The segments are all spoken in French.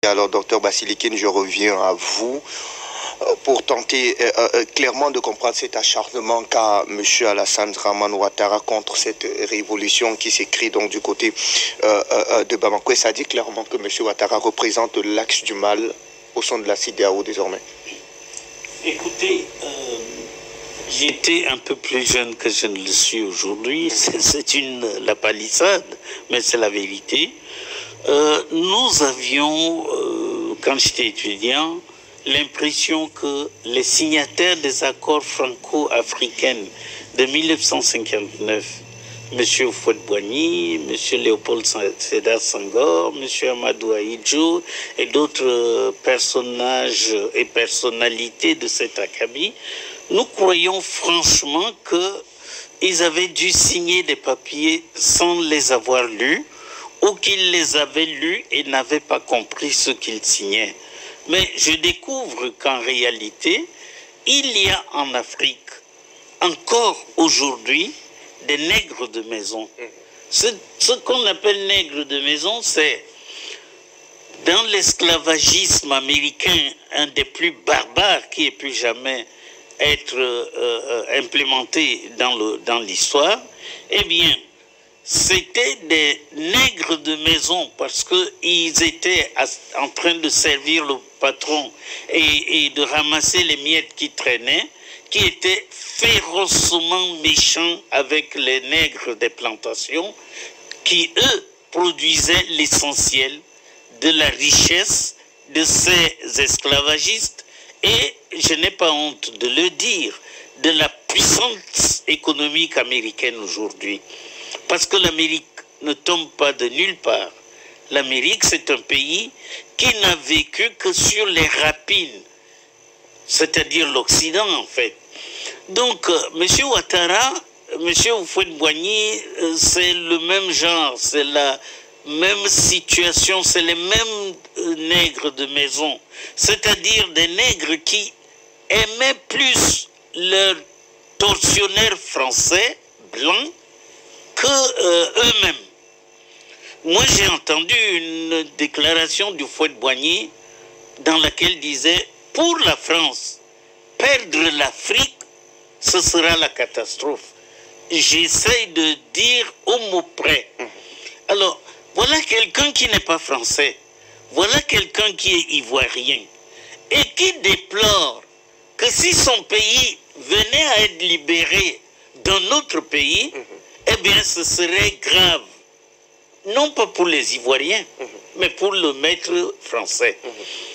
Alors, docteur Basilikine, je reviens à vous pour tenter clairement de comprendre cet acharnement qu'a M. Alassane Dramane Ouattara contre cette révolution qui s'écrit donc du côté de Bamako. Et ça dit clairement que M. Ouattara représente l'axe du mal au sein de la CEDEAO désormais. Écoutez, j'étais un peu plus jeune que je ne le suis aujourd'hui. C'est la palissade, mais c'est la vérité. Nous avions, quand j'étais étudiant, l'impression que les signataires des accords franco-africains de 1959, M. Houphouët-Boigny, M. Léopold Sédar Senghor, M. Amadou Ahidjo et d'autres personnages et personnalités de cet acabit, nous croyons franchement qu'ils avaient dû signer des papiers sans les avoir lus, ou qu'ils les avaient lus et n'avaient pas compris ce qu'ils signaient. Mais je découvre qu'en réalité, il y a en Afrique, encore aujourd'hui, des nègres de maison. Ce qu'on appelle nègres de maison, c'est dans l'esclavagisme américain, un des plus barbares qui ait pu jamais être implémenté dans l'histoire, eh bien, c'était des nègres de maison parce qu'ils étaient en train de servir le patron et de ramasser les miettes qui traînaient, qui étaient férocement méchants avec les nègres des plantations, qui, eux, produisaient l'essentiel de la richesse de ces esclavagistes et, je n'ai pas honte de le dire, de la puissance économique américaine aujourd'hui. Parce que l'Amérique ne tombe pas de nulle part. L'Amérique, c'est un pays qui n'a vécu que sur les rapines, c'est-à-dire l'Occident, en fait. Donc, M. Ouattara, M. Houphouët-Boigny, c'est le même genre, c'est la même situation, c'est les mêmes nègres de maison. C'est-à-dire des nègres qui aimaient plus leurs tortionnaires français, blancs, eux-mêmes. Moi, j'ai entendu une déclaration du Houphouët-Boigny dans laquelle disait « Pour la France, perdre l'Afrique, ce sera la catastrophe. » J'essaie de dire au mot près. Alors, voilà quelqu'un qui n'est pas français. Voilà quelqu'un qui est ivoirien et qui déplore que si son pays venait à être libéré d'un autre pays, eh bien, ce serait grave. Non pas pour les Ivoiriens, mais pour le maître français.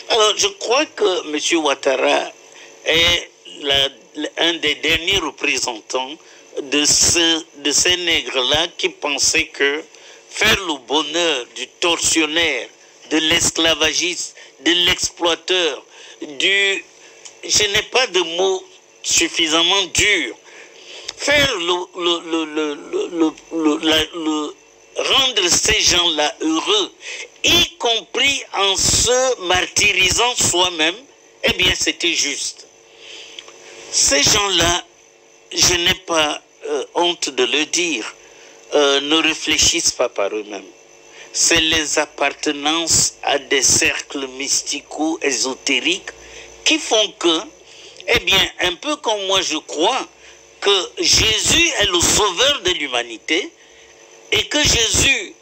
Alors, je crois que M. Ouattara est un des derniers représentants de ces nègres-là qui pensaient que faire le bonheur du tortionnaire, de l'esclavagiste, de l'exploiteur, je n'ai pas de mots suffisamment durs, faire rendre ces gens-là heureux, y compris en se martyrisant soi-même, eh bien, c'était juste. Ces gens-là, je n'ai pas honte de le dire, ne réfléchissent pas par eux-mêmes. C'est les appartenances à des cercles mystico-ésotériques qui font que, eh bien, un peu comme moi je crois que Jésus est le sauveur de l'humanité et que Jésus,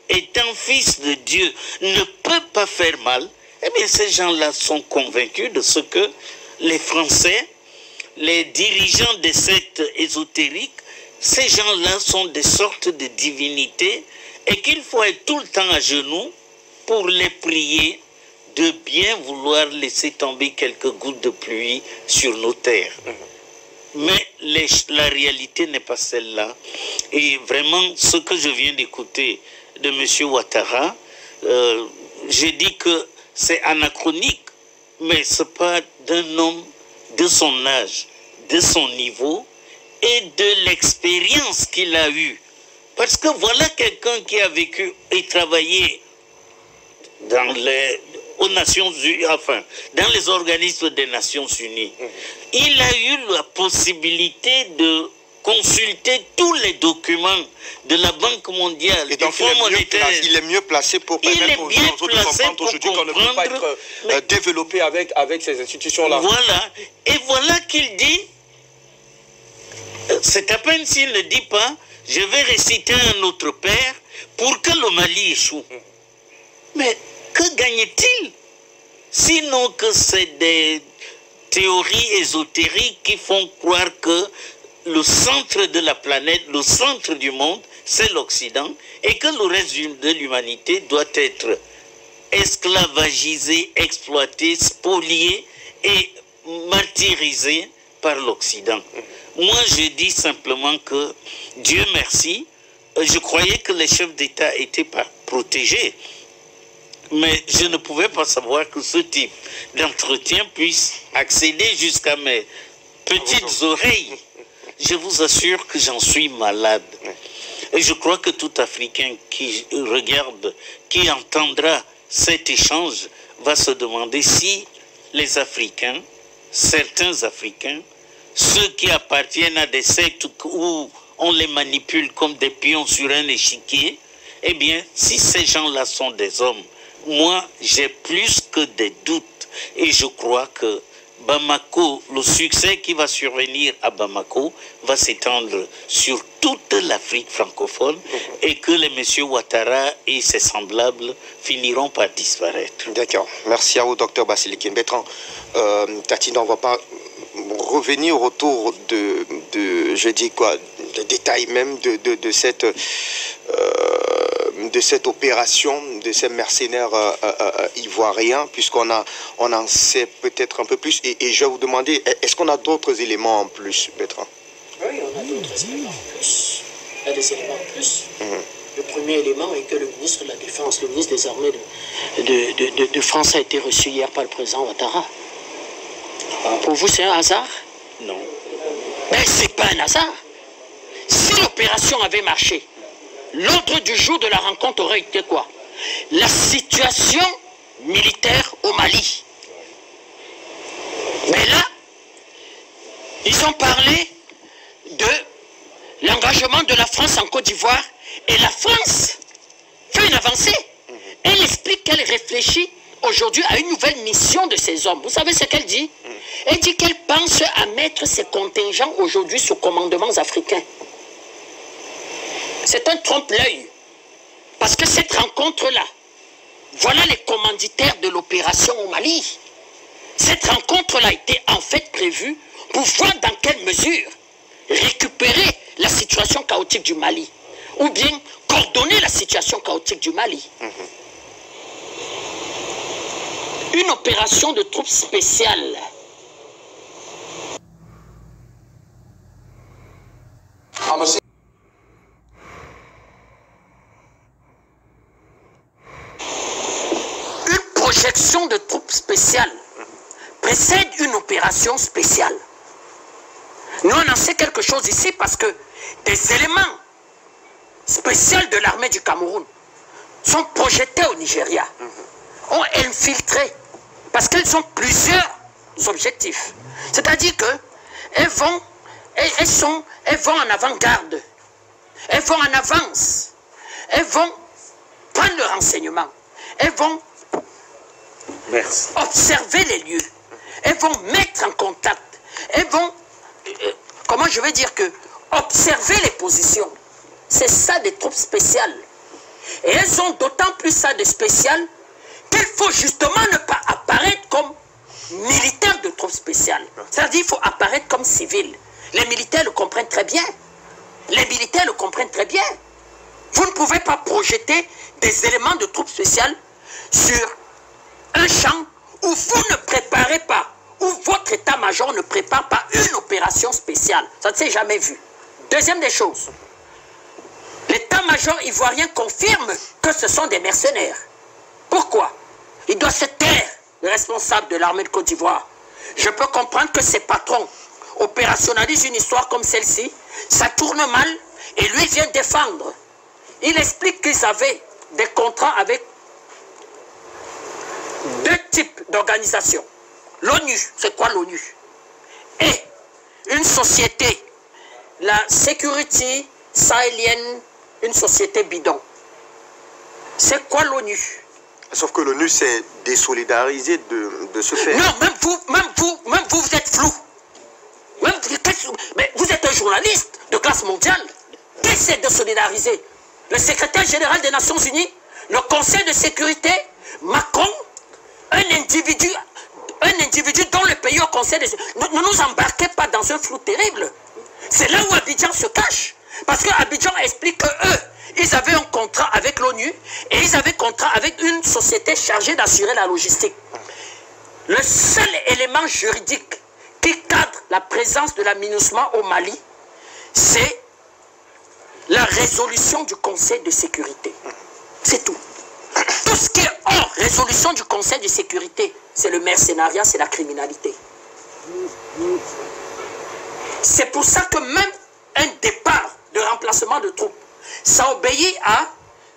étant fils de Dieu, ne peut pas faire mal, eh bien, ces gens-là sont convaincus de ce que les Français, les dirigeants des sectes ésotériques, ces gens-là sont des sortes de divinités et qu'il faut être tout le temps à genoux pour les prier de bien vouloir laisser tomber quelques gouttes de pluie sur nos terres. Mais la réalité n'est pas celle-là. Et vraiment, ce que je viens d'écouter de M. Ouattara, j'ai dit que c'est anachronique, mais ce n'est pas d'un homme de son âge, de son niveau et de l'expérience qu'il a eue. Parce que voilà quelqu'un qui a vécu et travaillé aux Nations Unies, enfin, dans les organismes des Nations Unies. Il a eu la possibilité de consulter tous les documents de la Banque mondiale, et donc du Fonds monétaire. Il est mieux placé pour permettre aux gens de comprendre aujourd'hui qu'on ne peut pas être développé avec ces institutions-là. Voilà. Et voilà qu'il dit, c'est à peine s'il ne dit pas, je vais réciter un autre père pour que le Mali échoue. Mais que gagne-t-il? Sinon que c'est des théories ésotériques qui font croire que le centre de la planète, le centre du monde, c'est l'Occident, et que le reste de l'humanité doit être esclavagisé, exploité, spolié et martyrisé par l'Occident. Moi, je dis simplement que, Dieu merci, je croyais que les chefs d'État étaient pas protégés. Mais je ne pouvais pas savoir que ce type d'entretien puisse accéder jusqu'à mes petites oreilles. Je vous assure que j'en suis malade. Et je crois que tout Africain qui regarde, qui entendra cet échange, va se demander si les Africains, certains Africains, ceux qui appartiennent à des sectes où on les manipule comme des pions sur un échiquier, eh bien, si ces gens-là sont des hommes, moi, j'ai plus que des doutes. Et je crois que Bamako, le succès qui va survenir à Bamako, va s'étendre sur toute l'Afrique francophone et que les messieurs Ouattara et ses semblables finiront par disparaître. D'accord. Merci à vous, docteur Basilikine Bertrand. Tatine, on ne va pas revenir autour de je dis quoi, les détails même de cette opération, de ces mercenaires ivoiriens, puisqu'on en sait peut-être un peu plus. Et je vais vous demander, est-ce qu'on a d'autres éléments en plus, Bertrand? Oui, on a d'autres éléments en plus. Il y a des éléments en plus. Le premier élément est que le ministre de la Défense, le ministre des Armées de France a été reçu hier par le président Ouattara. Pour vous, c'est un hasard? Non. Mais c'est pas un hasard. Si l'opération avait marché, l'ordre du jour de la rencontre aurait été quoi? La situation militaire au Mali. Mais là, ils ont parlé de l'engagement de la France en Côte d'Ivoire et la France fait une avancée. Elle explique qu'elle réfléchit aujourd'hui à une nouvelle mission de ces hommes. Vous savez ce qu'elle dit? Elle dit qu'elle pense à mettre ses contingents aujourd'hui sous commandements africains. C'est un trompe-l'œil. Parce que cette rencontre-là, voilà les commanditaires de l'opération au Mali. Cette rencontre-là était en fait prévue pour voir dans quelle mesure récupérer la situation chaotique du Mali. Ou bien coordonner la situation chaotique du Mali. Une opération de troupes spéciales. Une projection de troupes spéciales précède une opération spéciale. Nous, on en sait quelque chose ici parce que des éléments spéciaux de l'armée du Cameroun sont projetés au Nigeria, ont infiltré, parce qu'elles ont plusieurs objectifs. C'est-à-dire qu'elles vont, elles vont en avant-garde, elles vont en avance, elles vont prendre le renseignement, elles vont observer les lieux, elles vont mettre en contact, elles vont, comment je vais dire que, observer les positions. C'est ça des troupes spéciales. Et elles ont d'autant plus ça de spécial qu'il faut justement ne pas apparaître comme militaires de troupes spéciales. C'est-à-dire qu'il faut apparaître comme civil. Les militaires le comprennent très bien. Les militaires le comprennent très bien. Vous ne pouvez pas projeter des éléments de troupes spéciales sur un champ où vous ne préparez pas, où votre état-major ne prépare pas une opération spéciale. Ça ne s'est jamais vu. Deuxième des choses, l'état-major ivoirien confirme que ce sont des mercenaires. Pourquoi? Il doit se taire, le responsable de l'armée de Côte d'Ivoire. Je peux comprendre que ses patrons opérationnalisent une histoire comme celle-ci, ça tourne mal, et lui vient défendre. Il explique qu'ils avaient des contrats avec deux types d'organisations. L'ONU, c'est quoi l'ONU? Et une société la sécurité sahélienne une société bidon. C'est quoi l'ONU? Sauf que l'ONU s'est désolidarisée de ce fait. Non, même vous êtes flou. Mais vous êtes un journaliste de classe mondiale. Qui s'est désolidarisé? Le secrétaire général des Nations Unies, le Conseil de sécurité, Macron, un individu dont le pays au Conseil de sécurité. Ne nous embarquez pas dans un flou terrible. C'est là où Abidjan se cache. Parce que Abidjan explique qu'eux, ils avaient un contrat avec l'ONU et ils avaient un contrat avec une société chargée d'assurer la logistique. Le seul élément juridique qui cadre la présence de la MINUSMA au Mali, c'est la résolution du Conseil de sécurité. C'est tout. Tout ce qui est hors résolution du Conseil de sécurité, c'est le mercenariat, c'est la criminalité. C'est pour ça que même un départ de remplacement de troupes, ça obéit à,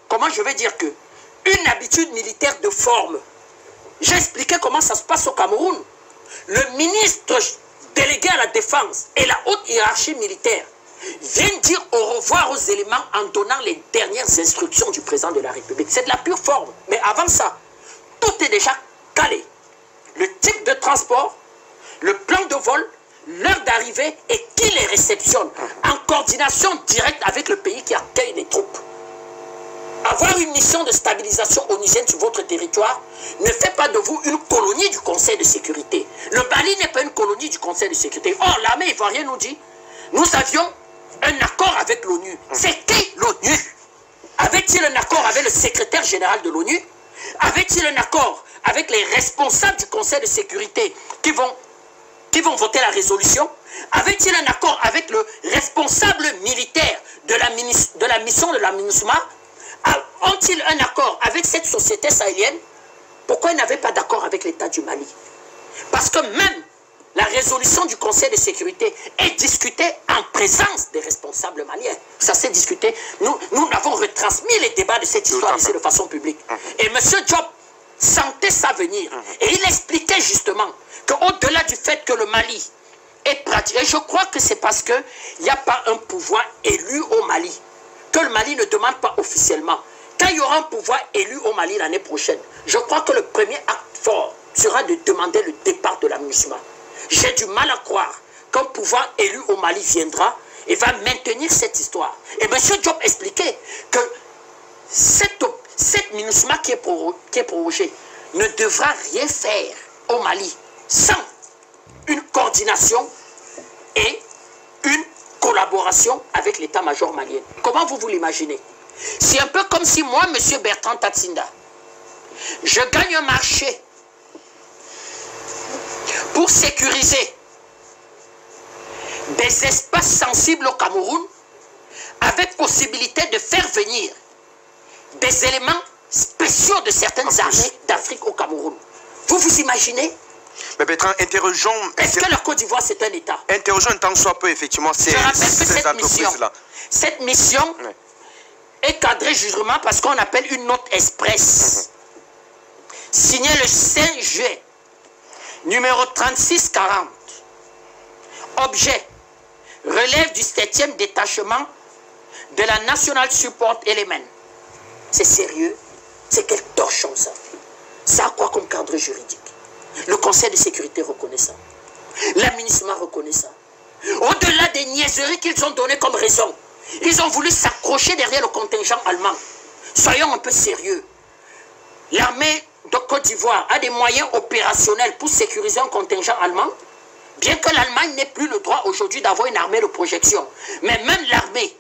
comment je vais dire que, une habitude militaire de forme. J'ai expliqué comment ça se passe au Cameroun. Le ministre délégué à la défense et la haute hiérarchie militaire viennent dire au revoir aux éléments en donnant les dernières instructions du président de la République. C'est de la pure forme. Mais avant ça, tout est déjà calé. Le type de transport, le plan de vol, l'heure d'arrivée et qui les réceptionne en coordination directe avec le pays qui accueille les troupes. Avoir une mission de stabilisation onusienne sur votre territoire ne fait pas de vous une colonie du Conseil de sécurité. Le Mali n'est pas une colonie du Conseil de sécurité. Or, l'armée ivoirienne nous dit, nous avions un accord avec l'ONU. C'est qui l'ONU? Avait-il un accord avec le secrétaire général de l'ONU? Avait-il un accord avec les responsables du Conseil de sécurité qui vont voter la résolution? Avait-il un accord avec le responsable militaire de la mission de la MINUSMA? Ont-ils un accord avec cette société sahélienne? Pourquoi ils n'avaient pas d'accord avec l'État du Mali? Parce que même la résolution du Conseil de sécurité est discutée en présence des responsables maliens. Ça s'est discuté. Nous avons retransmis les débats de cette histoire ici de façon publique. Et M. Diop sentait ça venir. Et il expliquait justement qu'au-delà du fait que le Mali est pratiqué, et je crois que c'est parce qu'il n'y a pas un pouvoir élu au Mali, que le Mali ne demande pas officiellement. Quand il y aura un pouvoir élu au Mali l'année prochaine, je crois que le premier acte fort sera de demander le départ de la MINUSMA. J'ai du mal à croire qu'un pouvoir élu au Mali viendra et va maintenir cette histoire. Et M. Diop expliquait que cette MINUSMA qui est prorogée ne devra rien faire au Mali sans une coordination et une collaboration avec l'état-major malien. Comment vous l'imaginez? C'est un peu comme si moi, M. Bertrand Tatsinda, je gagne un marché pour sécuriser des espaces sensibles au Cameroun avec possibilité de faire venir des éléments spéciaux de certaines armées d'Afrique au Cameroun. Vous imaginez? Mais Bertrand, interrogeons... Est-ce que la Côte d'Ivoire, c'est un État? Interrogeons un tant soit peu, effectivement, ces entreprises-là. Cette mission est cadrée justement parce qu'on appelle une note express. Signée le 5 juillet, numéro 3640. Objet, relève du 7e détachement de la National Support Element. C'est sérieux? C'est quel torchon ça? Ça a quoi comme cadre juridique? Le Conseil de sécurité reconnaît ça. La MINUSMA reconnaît ça. Au-delà des niaiseries qu'ils ont données comme raison, ils ont voulu s'accrocher derrière le contingent allemand. Soyons un peu sérieux. L'armée de Côte d'Ivoire a des moyens opérationnels pour sécuriser un contingent allemand, bien que l'Allemagne n'ait plus le droit aujourd'hui d'avoir une armée de projection. Mais même l'armée,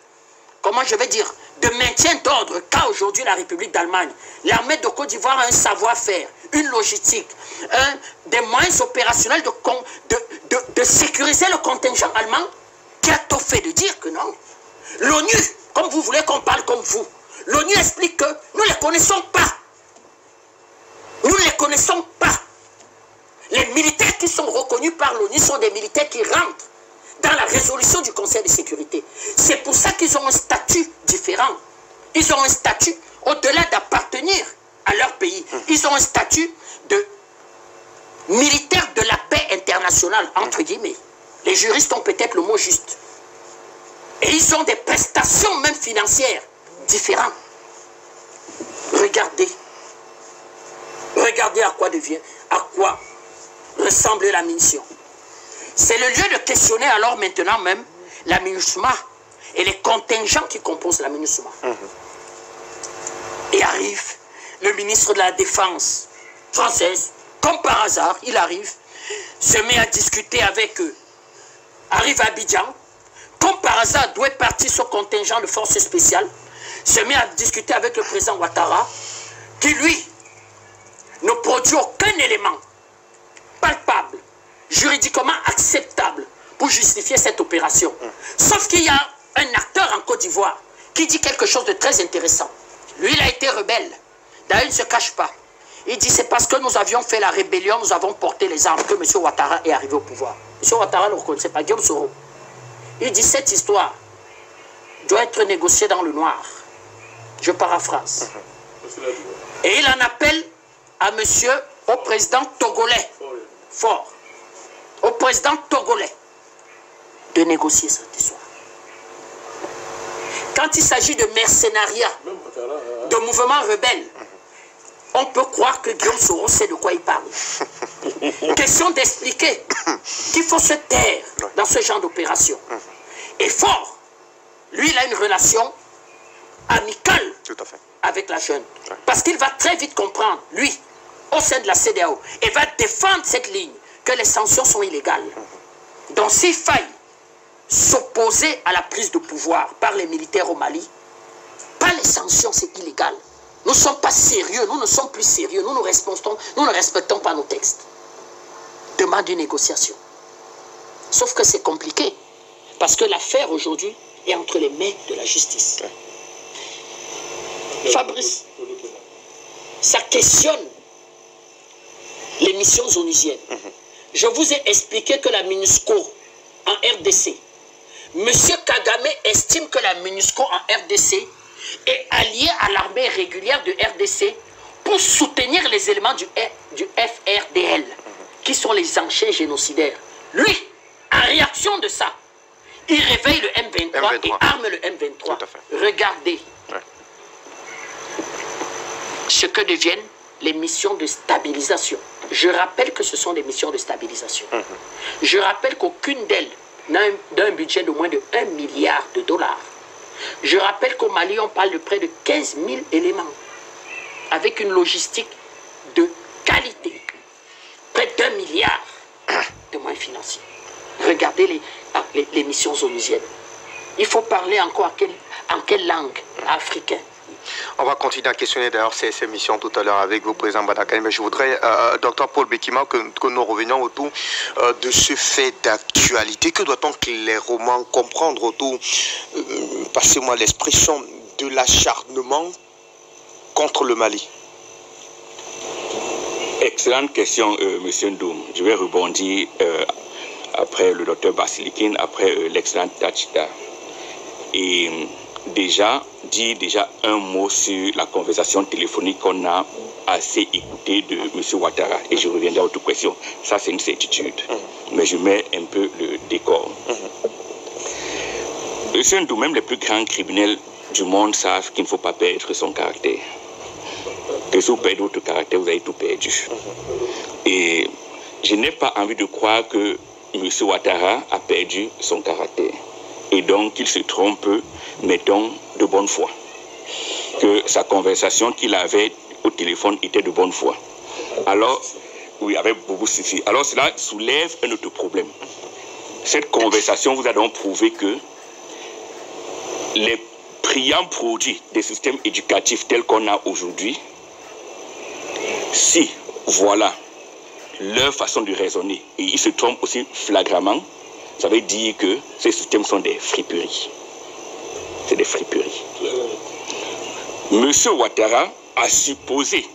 comment je vais dire, de maintien d'ordre qu'a aujourd'hui la République d'Allemagne, l'armée de Côte d'Ivoire a un savoir-faire, une logistique, des moyens opérationnels de sécuriser le contingent allemand, qui a tout fait de dire que non. L'ONU, comme vous voulez qu'on parle comme vous, l'ONU explique que nous ne les connaissons pas. Nous ne les connaissons pas. Les militaires qui sont reconnus par l'ONU sont des militaires qui rentrent dans la résolution du Conseil de sécurité. C'est pour ça qu'ils ont un statut différent. Ils ont un statut au-delà d'appartenir à leur pays. Ils ont un statut de militaire de la paix internationale, entre guillemets. Les juristes ont peut-être le mot juste. ils ont des prestations même financières différentes. Regardez. Regardez à quoi ressemble la MINUSMA. C'est le lieu de questionner alors maintenant même la MINUSMA et les contingents qui composent la MINUSMA. Et arrive le ministre de la Défense française, comme par hasard, il arrive, se met à discuter avec eux, arrive à Abidjan, comme par hasard, d'où est parti ce contingent de forces spéciales, se met à discuter avec le président Ouattara, qui lui ne produit aucun élément palpable, juridiquement acceptable pour justifier cette opération. Sauf qu'il y a un acteur en Côte d'Ivoire qui dit quelque chose de très intéressant. Lui, il a été rebelle. D'ailleurs, il ne se cache pas. Il dit, c'est parce que nous avions fait la rébellion, nous avons porté les armes que M. Ouattara est arrivé au pouvoir. M. Ouattara ne reconnaissait pas, Guillaume Soro. Il dit, cette histoire doit être négociée dans le noir. Je paraphrase. Et il en appelle à au président togolais, fort, au président togolais, de négocier cette histoire. Quand il s'agit de mercenariat, de mouvements rebelles, on peut croire que Guillaume Soro sait de quoi il parle. Question d'expliquer qu'il faut se taire dans ce genre d'opération. Et fort, lui, il a une relation amicale avec la jeune. Parce qu'il va très vite comprendre, lui, au sein de la CEDEAO, et va défendre cette ligne, que les sanctions sont illégales. Donc s'il faille s'opposer à la prise de pouvoir par les militaires au Mali, pas les sanctions, c'est illégal. Nous ne sommes pas sérieux, nous ne sommes plus sérieux, nous ne respectons pas nos textes. Demande une négociation. Sauf que c'est compliqué, parce que l'affaire aujourd'hui est entre les mains de la justice. Fabrice, ça questionne les missions onusiennes. Je vous ai expliqué que la MINUSCO en RDC, M. Kagame estime que la MINUSCO en RDC est alliée à l'armée régulière de RDC pour soutenir les éléments du FRDL, qui sont les anciens génocidaires. Lui, en réaction de ça, il réveille le M23 et arme le M23. Regardez ce que deviennent les missions de stabilisation. Je rappelle que ce sont des missions de stabilisation. Je rappelle qu'aucune d'elles n'a un budget de moins de 1 milliard de dollars. Je rappelle qu'au Mali, on parle de près de 15 000 éléments, avec une logistique de qualité. Près d'1 milliard de moyens financiers. Regardez les missions onusiennes. Il faut parler encore en quelle langue africaine? On va continuer à questionner d'ailleurs ces missions tout à l'heure avec vous, président Badakani, mais je voudrais, Dr Paul Bekima, que nous revenions autour de ce fait d'actualité. Que doit-on clairement comprendre autour, passez-moi l'expression, de l'acharnement contre le Mali? Excellente question, monsieur Ndoum. Je vais rebondir après le docteur Basilikine, après l'excellent Tachita. Et dire un mot sur la conversation téléphonique qu'on a assez écoutée de M. Ouattara. Et je reviendrai à votre question. Ça, c'est une certitude. Mais je mets un peu le décor. Monsieur Ndoum, même les plus grands criminels du monde savent qu'il ne faut pas perdre son caractère. Que si vous perdez votre caractère, vous avez tout perdu. Et je n'ai pas envie de croire que M. Ouattara a perdu son caractère. Et donc qu'il se trompe, mettons, de bonne foi. Que sa conversation qu'il avait au téléphone était de bonne foi. Alors, oui, avec beaucoup de soucis. Alors cela soulève un autre problème. Cette conversation vous a donc prouvé que les brillants produits des systèmes éducatifs tels qu'on a aujourd'hui, si, voilà, leur façon de raisonner, et ils se trompent aussi flagramment, ça veut dire que ces systèmes sont des friperies. C'est des friperies. Monsieur Ouattara a supposé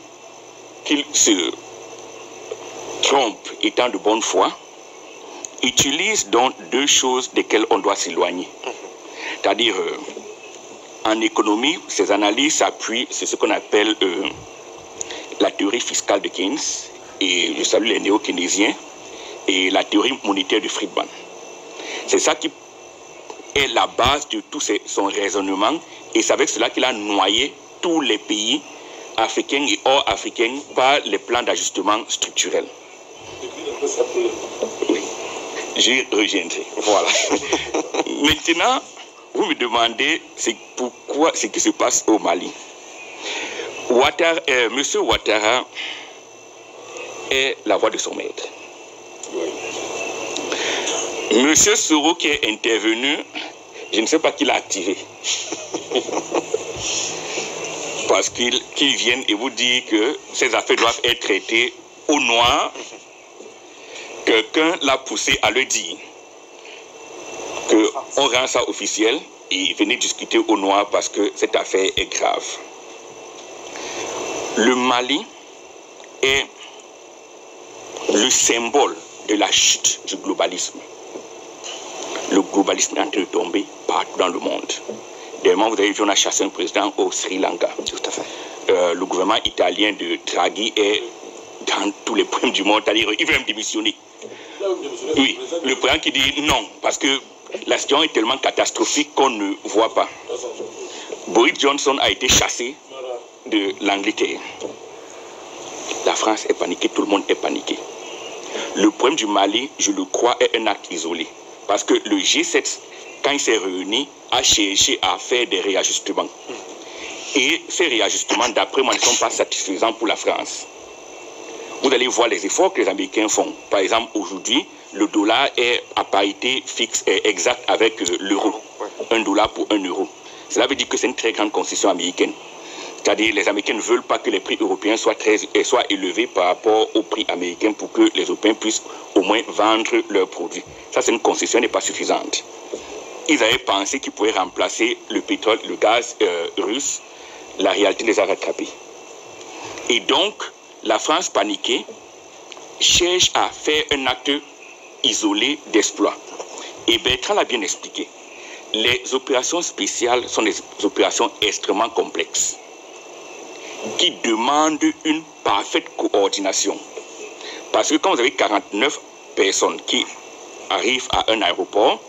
qu'il se trompe étant de bonne foi, utilise donc deux choses desquelles on doit s'éloigner. C'est-à-dire, en économie, ces analyses s'appuient sur ce qu'on appelle la théorie fiscale de Keynes, et je salue les néo-keynésiens, et la théorie monétaire de Friedman. C'est ça qui est la base de tout son raisonnement, et c'est avec cela qu'il a noyé tous les pays africains et hors africains par les plans d'ajustement structurel. Oui, j'y reviendrai. Voilà. Maintenant, vous me demandez pourquoi ce qui se passe au Mali. Monsieur Ouattara est la voix de son maître. Monsieur Soro qui est intervenu, je ne sais pas qui l'a activé. Parce qu'ils viennent et vous disent que ces affaires doivent être traitées au noir. Quelqu'un l'a poussé à le dire. Qu'on rend ça officiel et venez discuter au noir parce que cette affaire est grave. Le Mali est le symbole de la chute du globalisme. Le globalisme est en train de tomber partout dans le monde. Dernièrement, vous avez vu, on a chassé un président au Sri Lanka. Tout à fait. Le gouvernement italien de Draghi est dans tous les problèmes du monde, c'est-à-dire il veut même démissionner. Oui, le président qui dit non, parce que la situation est tellement catastrophique qu'on ne voit pas. Boris Johnson a été chassé de l'Angleterre. La France est paniquée, tout le monde est paniqué. Le problème du Mali, je le crois, est un acte isolé. Parce que le G7, quand il s'est réuni, a cherché à faire des réajustements. Et ces réajustements, d'après moi, ne sont pas satisfaisants pour la France. Vous allez voir les efforts que les Américains font. Par exemple, aujourd'hui, le dollar est à parité fixe et exacte avec l'euro. $1 pour €1. Cela veut dire que c'est une très grande concession américaine. C'est-à-dire les Américains ne veulent pas que les prix européens soient élevés par rapport aux prix américains pour que les Européens puissent au moins vendre leurs produits. Ça, c'est une concession, n'est pas suffisante. Ils avaient pensé qu'ils pouvaient remplacer le pétrole, le gaz russe. La réalité les a rattrapés. Et donc, la France paniquée cherche à faire un acte isolé d'exploit. Et Bertrand l'a bien expliqué. Les opérations spéciales sont des opérations extrêmement complexes qui demandent une parfaite coordination. Parce que quand vous avez 49 personnes qui arrivent à un aéroport,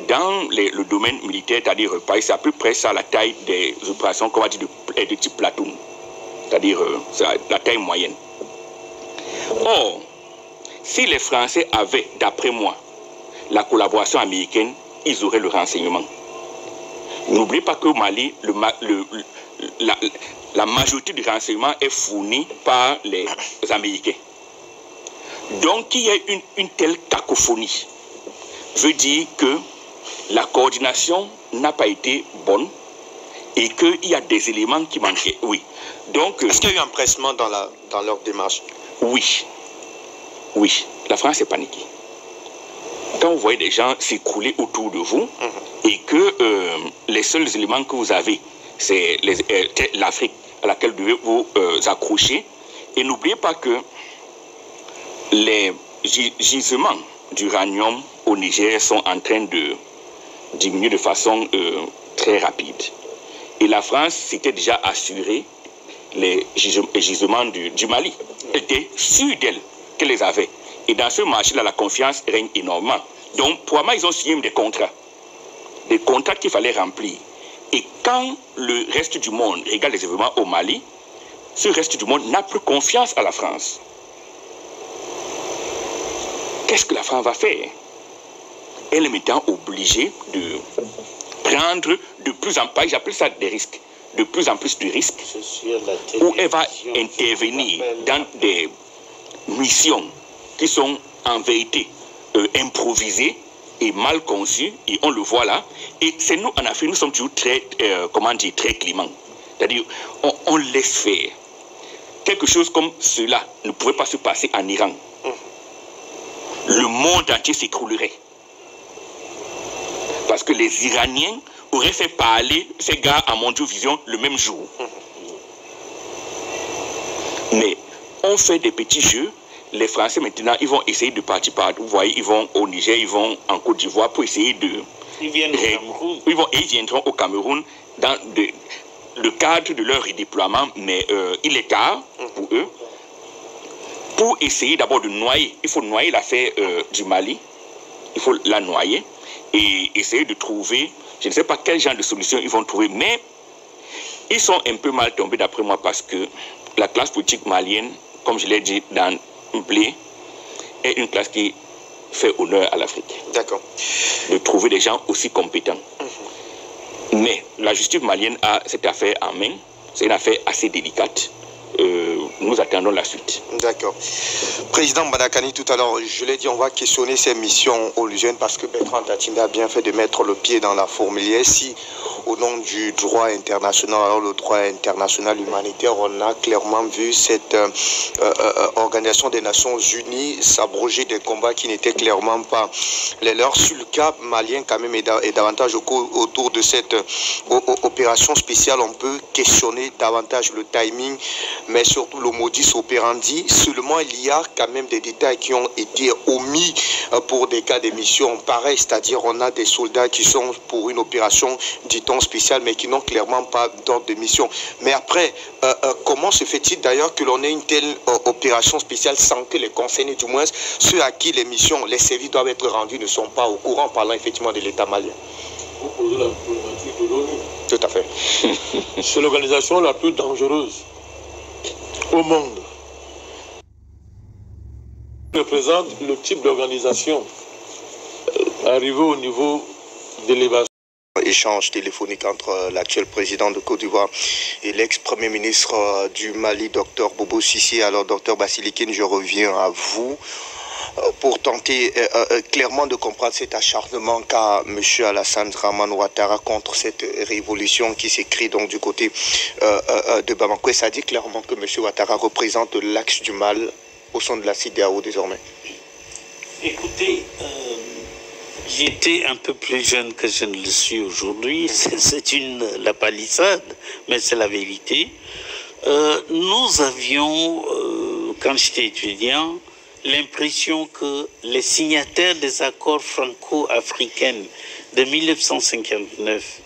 dans le domaine militaire, c'est-à-dire c'est à peu près ça la taille des opérations qu'on va dire de type platoon, c'est-à-dire la taille moyenne. Or, si les Français avaient, d'après moi, la collaboration américaine, ils auraient le renseignement. N'oubliez pas qu'au Mali, la majorité du renseignement est fournie par les Américains. Donc, qu'il y ait une telle cacophonie veut dire que la coordination n'a pas été bonne et qu'il y a des éléments qui manquaient. Oui. Donc, est-ce qu'il y a eu un pressement dans leur démarche? Oui. Oui. La France est paniquée. Quand vous voyez des gens s'écrouler autour de vous et que les seuls éléments que vous avez, c'est l'Afrique à laquelle vous devez vous accrocher. Et n'oubliez pas que les gisements d'uranium au Niger sont en train de diminuer de façon très rapide. Et la France s'était déjà assuré les gisements du Mali. Elle était sûre d'elle qu'elle les avait. Et dans ce marché-là, la confiance règne énormément. Donc, pour moi, ils ont signé des contrats qu'il fallait remplir. Et quand le reste du monde regarde les événements au Mali, ce reste du monde n'a plus confiance à la France. Qu'est-ce que la France va faire? Elle est maintenant obligée de prendre de plus en plus, j'appelle ça des risques, de plus en plus de risques, où elle va intervenir dans des missions qui sont en vérité improvisées et mal conçues, et on le voit là. Et c'est nous, en Afrique, nous sommes toujours très, très cléments. C'est-à-dire, on laisse faire. Quelque chose comme cela ne pouvait pas se passer en Iran. Le monde entier s'écroulerait. Parce que les Iraniens auraient fait parler ces gars à Mondiovision le même jour. Mais on fait des petits jeux. Les Français maintenant, ils vont essayer de partir partout. Vous voyez, ils vont au Niger, ils vont en Côte d'Ivoire pour essayer de... Ils viennent au Cameroun. Ils viendront au Cameroun dans le cadre de leur redéploiement, mais il est tard pour eux. Pour essayer d'abord de noyer, il faut noyer l'affaire du Mali il faut la noyer et essayer de trouver, je ne sais pas quel genre de solution ils vont trouver, mais ils sont un peu mal tombés d'après moi parce que la classe politique malienne, comme je l'ai dit d'emblée, est une classe qui fait honneur à l'Afrique. D'accord. De trouver des gens aussi compétents. Mais la justice malienne a cette affaire en main. C'est une affaire assez délicate. Nous attendons la suite. D'accord. Président Badakani, tout à l'heure, je l'ai dit, on va questionner ces missions onusiennes parce que Bertrand Tatimbe a bien fait de mettre le pied dans la fourmilière. Si, au nom du droit international, alors le droit international humanitaire, on a clairement vu cette organisation des Nations Unies s'abroger des combats qui n'étaient clairement pas les leurs. Sur le cas malien, quand même, et davantage autour de cette opération spéciale, on peut questionner davantage le timing, mais surtout le modus operandi. Seulement, il y a quand même des détails qui ont été omis pour des cas d'émission pareils, c'est-à-dire on a des soldats qui sont pour une opération, dit-on, spéciale, mais qui n'ont clairement pas d'ordre de mission. Mais après, comment se fait-il d'ailleurs que l'on ait une telle opération spéciale sans que les concernés, du moins ceux à qui les missions, les services doivent être rendus, ne sont pas au courant, parlant effectivement de l'État malien? Vous posez la problématique de l'ONU. Tout à fait. C'est l'organisation la plus dangereuse au monde. Représente le type d'organisation arrivé au niveau d'élévation. Échange téléphonique entre l'actuel président de Côte d'Ivoire et l'ex-premier ministre du Mali, Dr Bobo Sissi. Alors, Dr Basilikine, je reviens à vous pour tenter clairement de comprendre cet acharnement qu'a M. Alassane Dramane Ouattara contre cette révolution qui s'écrit donc du côté de Bamako. Ça dit clairement que M. Ouattara représente l'axe du mal au sein de la CEDEAO désormais. Écoutez, j'étais un peu plus jeune que je ne le suis aujourd'hui. C'est la palissade, mais c'est la vérité. Nous avions, quand j'étais étudiant, l'impression que les signataires des accords franco-africains de 1959,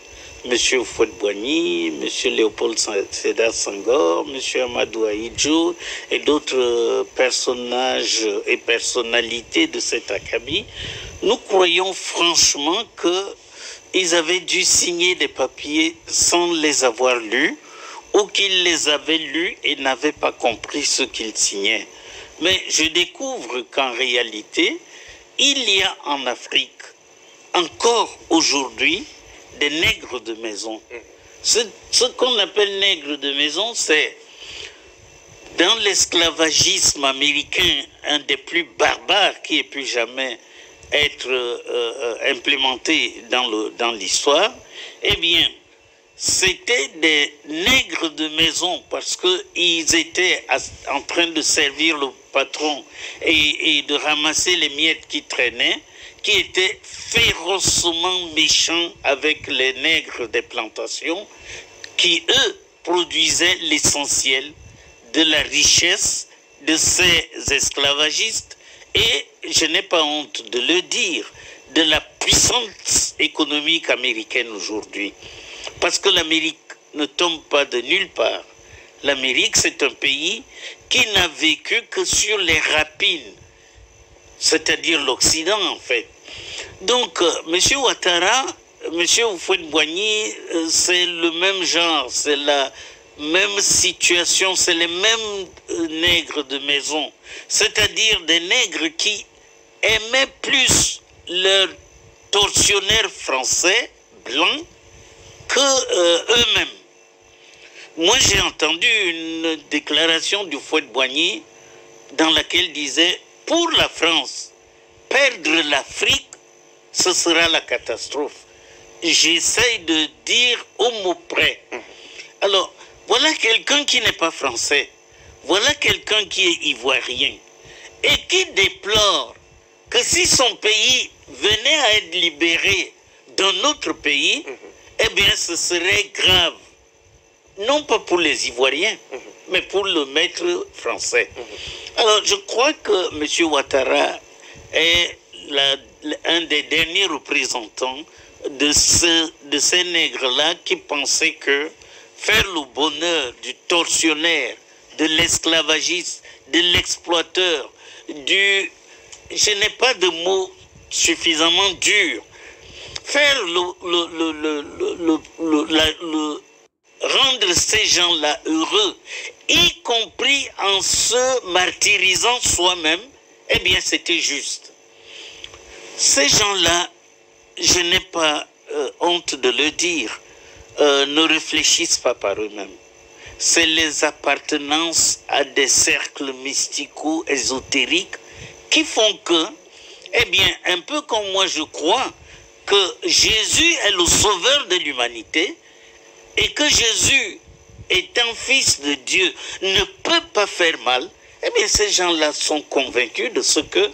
M. Houphouët-Boigny, M. Léopold Sédar Senghor, M. Amadou Ahidjo et d'autres personnages et personnalités de cet acabit, nous croyons franchement qu'ils avaient dû signer des papiers sans les avoir lus ou qu'ils les avaient lus et n'avaient pas compris ce qu'ils signaient. Mais je découvre qu'en réalité, il y a en Afrique, encore aujourd'hui, des nègres de maison. Ce qu'on appelle nègres de maison, c'est dans l'esclavagisme américain, un des plus barbares qui ait pu jamais être implémenté dans l'histoire, eh bien, c'était des nègres de maison parce qu'ils étaient en train de servir le patron et de ramasser les miettes qui traînaient, qui étaient férocement méchants avec les nègres des plantations, qui, eux, produisaient l'essentiel de la richesse de ces esclavagistes et, je n'ai pas honte de le dire, de la puissance économique américaine aujourd'hui. Parce que l'Amérique ne tombe pas de nulle part. L'Amérique, c'est un pays qui n'a vécu que sur les rapines, c'est-à-dire l'Occident, en fait. Donc, M. Ouattara, M. Houphouët-Boigny, c'est le même genre, c'est la même situation, c'est les mêmes nègres de maison. C'est-à-dire des nègres qui aimaient plus leurs tortionnaires français, blancs, que eux-mêmes. Moi, j'ai entendu une déclaration du Houphouët-Boigny dans laquelle il disait « Pour la France, perdre l'Afrique, ce sera la catastrophe. » J'essaye de dire au mot près. Alors, voilà quelqu'un qui n'est pas français. Voilà quelqu'un qui est ivoirien et qui déplore que si son pays venait à être libéré d'un autre pays, eh bien, ce serait grave. Non pas pour les Ivoiriens, mais pour le maître français. Alors, je crois que M. Ouattara est un des derniers représentants de ces nègres-là qui pensaient que faire le bonheur du tortionnaire, de l'esclavagiste, de l'exploiteur, je n'ai pas de mots suffisamment dur, faire rendre ces gens-là heureux, y compris en se martyrisant soi-même, eh bien c'était juste. Ces gens-là, je n'ai pas honte de le dire, ne réfléchissent pas par eux-mêmes. C'est les appartenances à des cercles mystico-ésotériques qui font que, eh bien, un peu comme moi je crois que Jésus est le sauveur de l'humanité et que Jésus, étant fils de Dieu, ne peut pas faire mal, eh bien, ces gens-là sont convaincus de ce que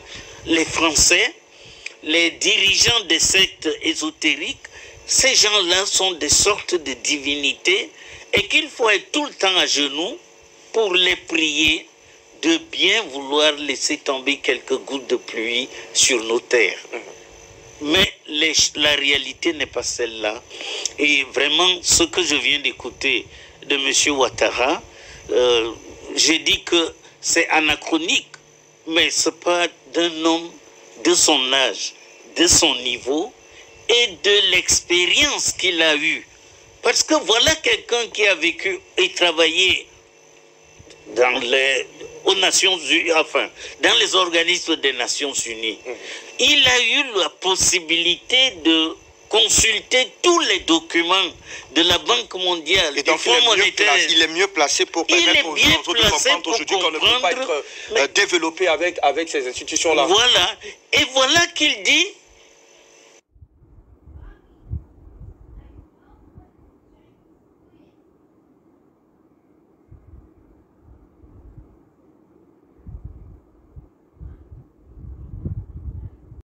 les Français, les dirigeants des sectes ésotériques, ces gens-là sont des sortes de divinités et qu'il faut être tout le temps à genoux pour les prier de bien vouloir laisser tomber quelques gouttes de pluie sur nos terres. Mais la réalité n'est pas celle-là. Et vraiment, ce que je viens d'écouter de M. Ouattara, j'ai dit que c'est anachronique, mais ce n'est pas d'un homme de son âge, de son niveau et de l'expérience qu'il a eue. Parce que voilà quelqu'un qui a vécu et travaillé aux Nations Unies, enfin, dans les organismes des Nations Unies. Il a eu la possibilité de consulter tous les documents de la Banque mondiale, du Fonds monétaire. Il est mieux placé pour permettre aux gens de comprendre aujourd'hui qu'on ne peut pas être développé avec ces institutions-là. Voilà. Et voilà qu'il dit